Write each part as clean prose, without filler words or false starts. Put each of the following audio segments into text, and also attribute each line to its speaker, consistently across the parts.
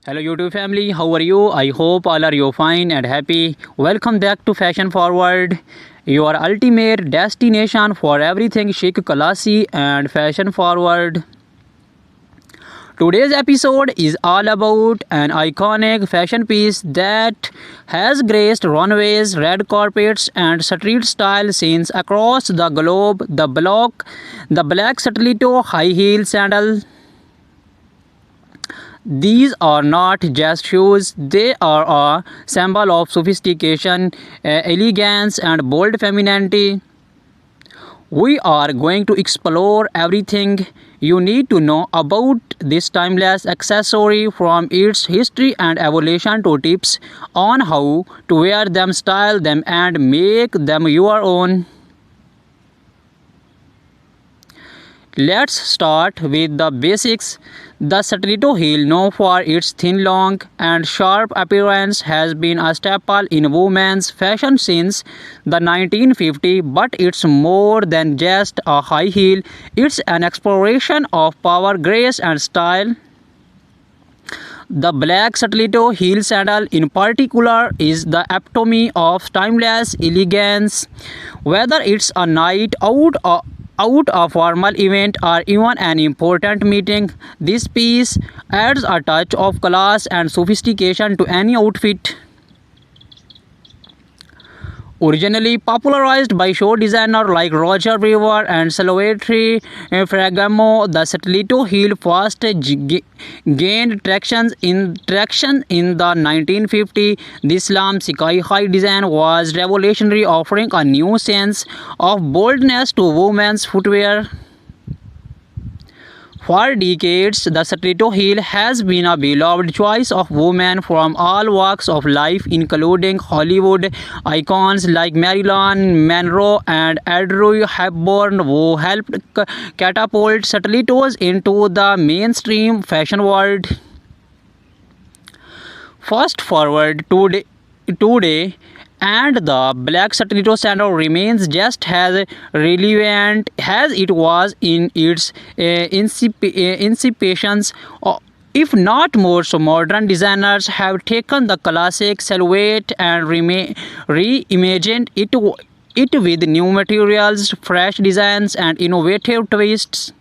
Speaker 1: Hello YouTube family, how are you? I hope all are you fine and happy. Welcome back to Fashion Forward, your ultimate destination for everything chic, classy and fashion forward. Today's episode is all about an iconic fashion piece that has graced runways, red carpets, and street style scenes across the globe. The black stiletto high heel sandal. These are not just shoes, they are a symbol of sophistication, elegance, and bold femininity. We are going to explore everything you need to know about this timeless accessory, from its history and evolution to tips on how to wear them, style them, and make them your own. Let's start with the basics. The stiletto heel, known for its thin, long, and sharp appearance, has been a staple in women's fashion since the 1950s, but it's more than just a high heel. It's an exploration of power, grace, and style. The black stiletto heel sandal in particular is the epitome of timeless elegance. Whether it's a night out a formal event or even an important meeting, this piece adds a touch of class and sophistication to any outfit. Originally popularized by show designers like Roger Weaver and Salvatore Ferragamo, the stiletto heel first gained traction in the 1950s. This slim, sky-high design was revolutionary, offering a new sense of boldness to women's footwear. For decades, the stiletto heel has been a beloved choice of women from all walks of life, including Hollywood icons like Marilyn Monroe and Audrey Hepburn, who helped catapult stilettos into the mainstream fashion world. Fast forward today, and the black stiletto sandal remains just as relevant as it was in its incipience. If not more, so modern designers have taken the classic silhouette and reimagined it with new materials, fresh designs, and innovative twists.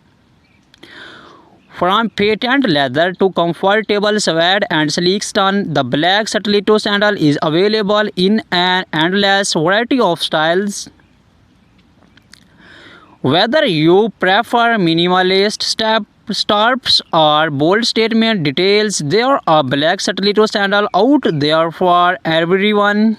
Speaker 1: From patent leather to comfortable suede and sleek stone, the black stiletto sandal is available in an endless variety of styles. Whether you prefer minimalist straps or bold statement details, there are black stiletto sandal out there for everyone.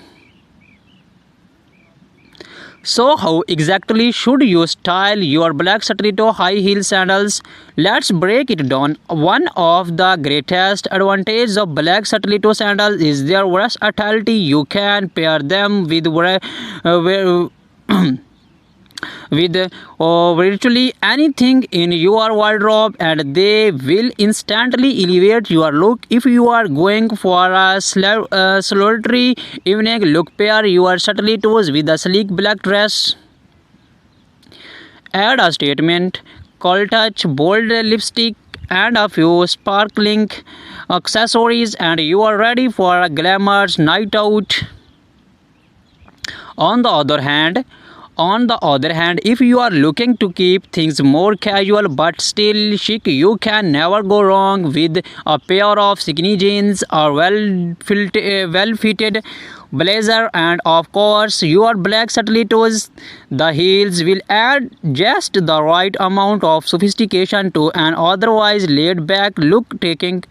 Speaker 1: So how exactly should you style your black stiletto high heel sandals? Let's break it down. One of the greatest advantages of black stiletto sandals is their versatility. You can pair them with virtually anything in your wardrobe, and they will instantly elevate your look. If you are going for a solitary evening look, pair your stilettos with a sleek black dress. Add a statement cold touch, bold lipstick, and a few sparkling accessories, and you are ready for a glamorous night out. On the other hand, if you are looking to keep things more casual but still chic, you can never go wrong with a pair of skinny jeans or well-fitted blazer, and of course your black stilettos. The heels will add just the right amount of sophistication to an otherwise laid-back look, taking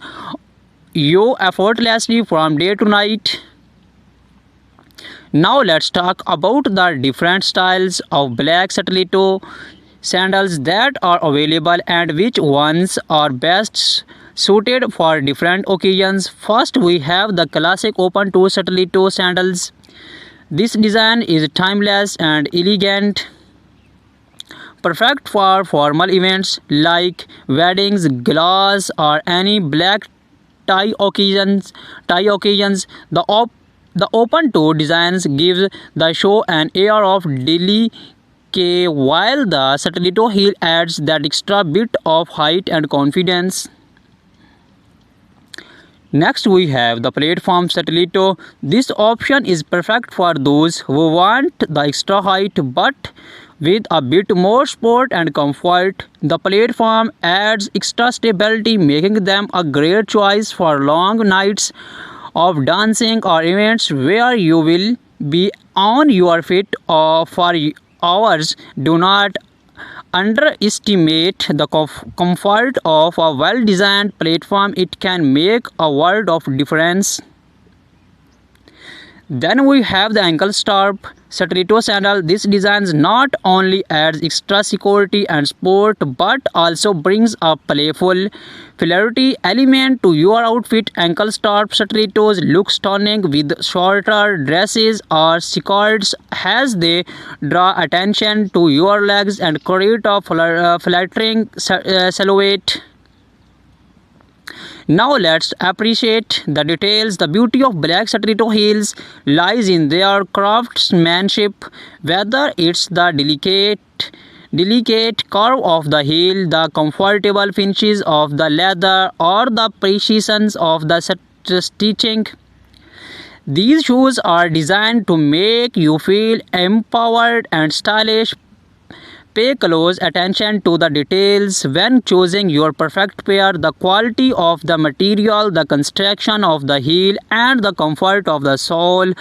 Speaker 1: you effortlessly from day to night. Now let's talk about the different styles of black stiletto sandals that are available and which ones are best suited for different occasions. First, we have the classic open toe stiletto sandals. This design is timeless and elegant, perfect for formal events like weddings, galas, or any black tie occasions. The open toe designs gives the show an air of delicate, while the stiletto heel adds that extra bit of height and confidence. Next we have the platform Satellito. This option is perfect for those who want the extra height but with a bit more support and comfort. The platform adds extra stability, making them a great choice for long nights of dancing or events where you will be on your feet for hours. Do not underestimate the comfort of a well-designed platform. It can make a world of difference. Then we have the ankle strap Satellito sandal. This design not only adds extra security and sport but also brings a playful flairty element to your outfit. Ankle strap Satellitos look stunning with shorter dresses or skirts as they draw attention to your legs and create a flattering silhouette. Now let's appreciate the details. The beauty of black Satellito heels lies in their craftsmanship, whether it's the delicate curve of the heel, the comfortable finishes of the leather, or the precision of the stitching. These shoes are designed to make you feel empowered and stylish. Pay close attention to the details when choosing your perfect pair. The quality of the material, the construction of the heel, and the comfort of the sole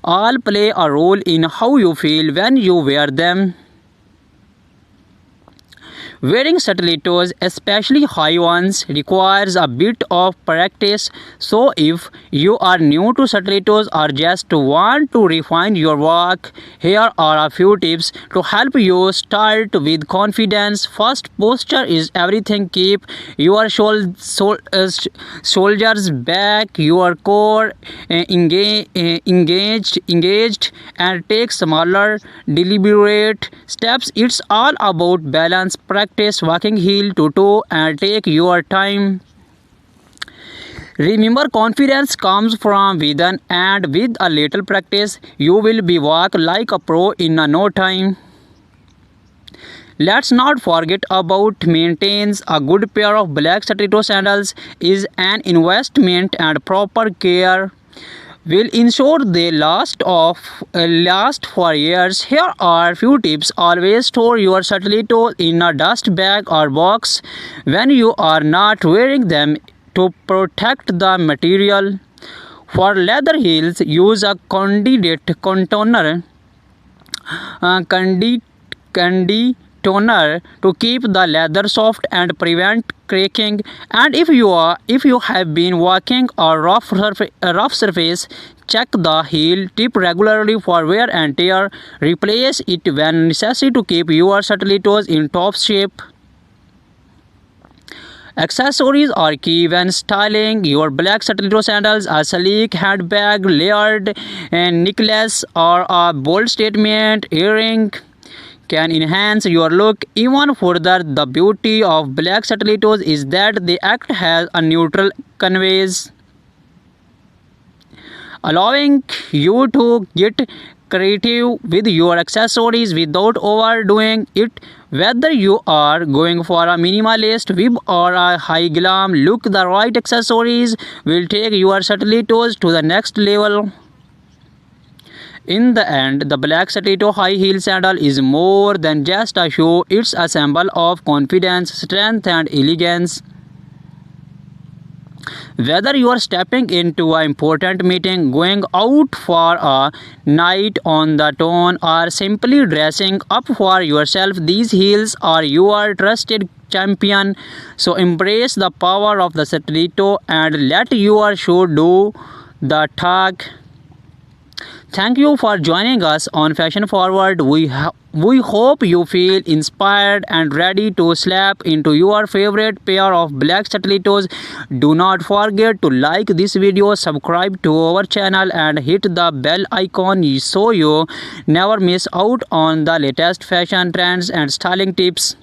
Speaker 1: all play a role in how you feel when you wear them. Wearing Satellitos, especially high ones, requires a bit of practice. So if you are new to Satellitos or just want to refine your walk, here are a few tips to help you start with confidence. First, posture is everything. Keep your shoulders back, your core engaged, and take smaller, deliberate steps. It's all about balance. Practice walking heel to toe and take your time. Remember, confidence comes from within, and with a little practice, you will be walk like a pro in no time. Let's not forget about maintains. A good pair of black Satellito sandals is an investment, and proper care will ensure they last for years. Here are few tips. Always store your Satellito in a dust bag or box when you are not wearing them to protect the material. For leather heels, use a conditioner to keep the leather soft and prevent cracking. And if you have been walking a rough surface, check the heel tip regularly for wear and tear. Replace it when necessary to keep your Satellitos in top shape. Accessories are key when styling your black Satellito sandals. A sleek handbag, layered necklace, or a bold statement earring can enhance your look even further. The beauty of black Satellitos is that they act as a neutral canvas, allowing you to get creative with your accessories without overdoing it. Whether you are going for a minimalist vibe or a high glam look, the right accessories will take your Satellitos to the next level. In the end, the black Satellito high heel sandal is more than just a shoe. It's a symbol of confidence, strength, and elegance. Whether you are stepping into an important meeting, going out for a night on the town, or simply dressing up for yourself, these heels are your trusted champion. So embrace the power of the Satellito and let your shoe do the talk. Thank you for joining us on Fashion Forward. We hope you feel inspired and ready to slap into your favorite pair of black Satellitos. Do not forget to like this video, subscribe to our channel, and hit the bell icon so you never miss out on the latest fashion trends and styling tips.